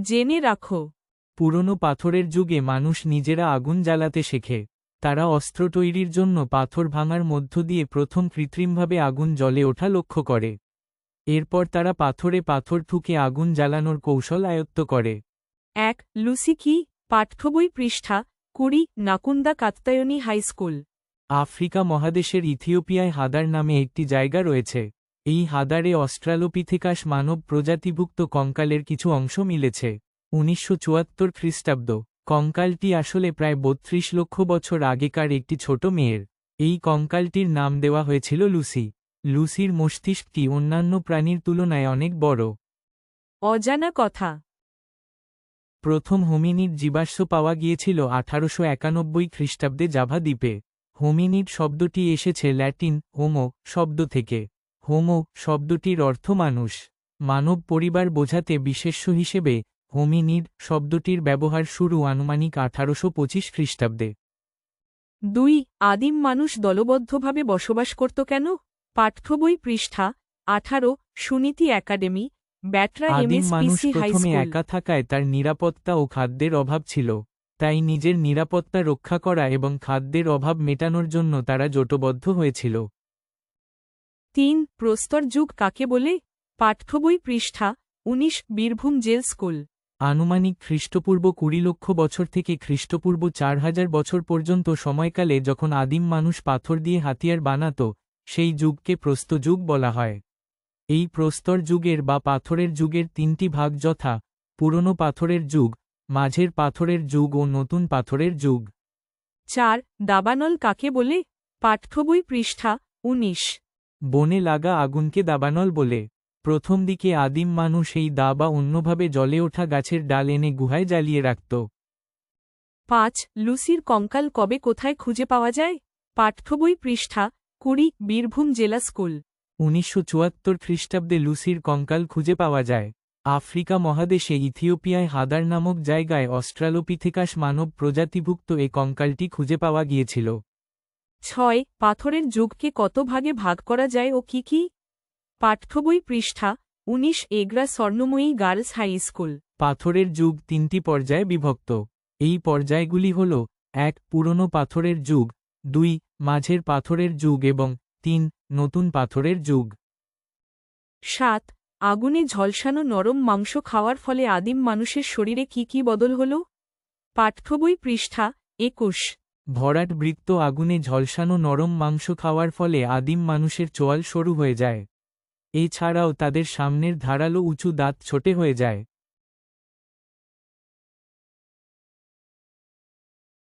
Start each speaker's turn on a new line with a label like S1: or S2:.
S1: জেনে রাখো।
S2: পুরনো পাথরের যুগে মানুষ নিজেরা আগুন জ্বালাতে শেখে। তারা অস্ত্র তৈরির জন্য পাথর ভাঙার মধ্য দিয়ে প্রথম কৃত্রিমভাবে আগুন জ্বলে ওঠা লক্ষ্য করে। এরপর তারা পাথরে পাথর ঠুকে আগুন জ্বালানোর কৌশল আয়ত্ত করে।
S1: 1. লুসি কি? পাঠ্যবই পৃষ্ঠা 20, নাকুন্দা কাত্তায়নী হাই স্কুল।
S2: আফ্রিকা মহাদেশের ইথিওপিয়ায় হাদার নামে একটি জায়গা রয়েছে। এই হাদারে অস্ট্রালোপিথেকাস মানব প্রজাতিভুক্ত কঙ্কালের কিছু অংশ মিলেছে। 1974 খ্রিস্টাব্দ। কঙ্কালটি আসলে প্রায় 32 লক্ষ বছর আগেকার একটি ছোট মেয়ের। এই কঙ্কালটির নাম দেওয়া হয়েছিল লুসি। লুসির মস্তিষ্কটি অন্যান্য প্রাণীর তুলনায় অনেক বড়।
S1: অজানা কথা।
S2: প্রথম হোমিনিড জীবাশ্ম পাওয়া গিয়েছিল 1891 খ্রিস্টাব্দে জাভা দ্বীপে। হোমিনিড শব্দটি এসেছে ল্যাটিন হোমো শব্দ থেকে। হোমো শব্দটির অর্থ মানুষ। মানব পরিবার বোঝাতে বিশেষ্য হিসেবে হোমিনিড শব্দটির ব্যবহার শুরু আনুমানিক 1825 খ্রিস্টাব্দে।
S1: 2. আদিম মানুষ দলবদ্ধভাবে বসবাস করত কেন? পাঠ্যবই পৃষ্ঠা 18, সুনীতি একাডেমি, ব্যাটরা
S2: আদিম মানুষ
S1: এমএসপিসি হাই
S2: প্রথমে
S1: স্কুল।
S2: একা থাকায় তার নিরাপত্তা ও খাদ্যের অভাব ছিল। তাই নিজের নিরাপত্তা রক্ষা করা এবং খাদ্যের অভাব মেটানোর জন্য তারা জোটবদ্ধ হয়েছিল।
S1: 3. প্রস্তর যুগ কাকে বলে? পাঠ্যবই পৃষ্ঠা 19, বীরভূম জেল স্কুল।
S2: আনুমানিক খ্রিস্টপূর্ব 20 লক্ষ বছর থেকে খ্রিস্টপূর্ব 4000 বছর পর্যন্ত সময়কালে যখন আদিম মানুষ পাথর দিয়ে হাতিয়ার বানাত, সেই যুগকে প্রস্তর যুগ বলা হয়। এই প্রস্তর যুগের বা পাথরের যুগের তিনটি ভাগ যথা পুরনো পাথরের যুগ, মাঝের পাথরের যুগ ও নতুন পাথরের যুগ।
S1: 4. দাবানল কাকে বলে? পাঠ্যবই পৃষ্ঠা 19।
S2: বনে লাগা আগুনকে দাবানল বলে। প্রথম দিকে আদিম মানুষ এই দা বা অন্যভাবে জ্বলে ওঠা গাছের ডাল এনে গুহায় জ্বালিয়ে রাখত।
S1: 5. লুসির কঙ্কাল কবে কোথায় খুঁজে পাওয়া যায়? পাঠ্যবই পৃষ্ঠা 20, বীরভূম জেলা স্কুল।
S2: 1974 খ্রিস্টাব্দে লুসির কঙ্কাল খুঁজে পাওয়া যায়। আফ্রিকা মহাদেশে ইথিওপিয়ায় হাদার নামক জায়গায় অস্ট্রালোপিথেকাস মানব প্রজাতিভুক্ত এ কঙ্কালটি খুঁজে পাওয়া গিয়েছিল।
S1: 6. পাথরের যুগকে কত ভাগে ভাগ করা যায় ও কি কি? পাঠ্যবই পৃষ্ঠা 19, Egra Swarnamoyee girls high school.
S2: পাথরের যুগ তিনটি পর্যায়ে বিভক্ত। এই পর্যায়গুলি হল 1. পুরনো পাথরের যুগ, 2. মাঝের পাথরের যুগ এবং 3. নতুন পাথরের যুগ।
S1: 7. আগুনে ঝলসানো নরম মাংস খাওয়ার ফলে আদিম মানুষের শরীরে কি কি বদল হল? পাঠ্যবই পৃষ্ঠা 21।
S2: ভরাট বৃত্ত আগুনে ঝলসানো নরম মাংস খাওয়ার ফলে আদিম মানুষের চোয়াল সরু হয়ে যায়। এছাড়াও তাদের সামনের ধারালো উঁচু দাঁত ছোটে হয়ে যায়।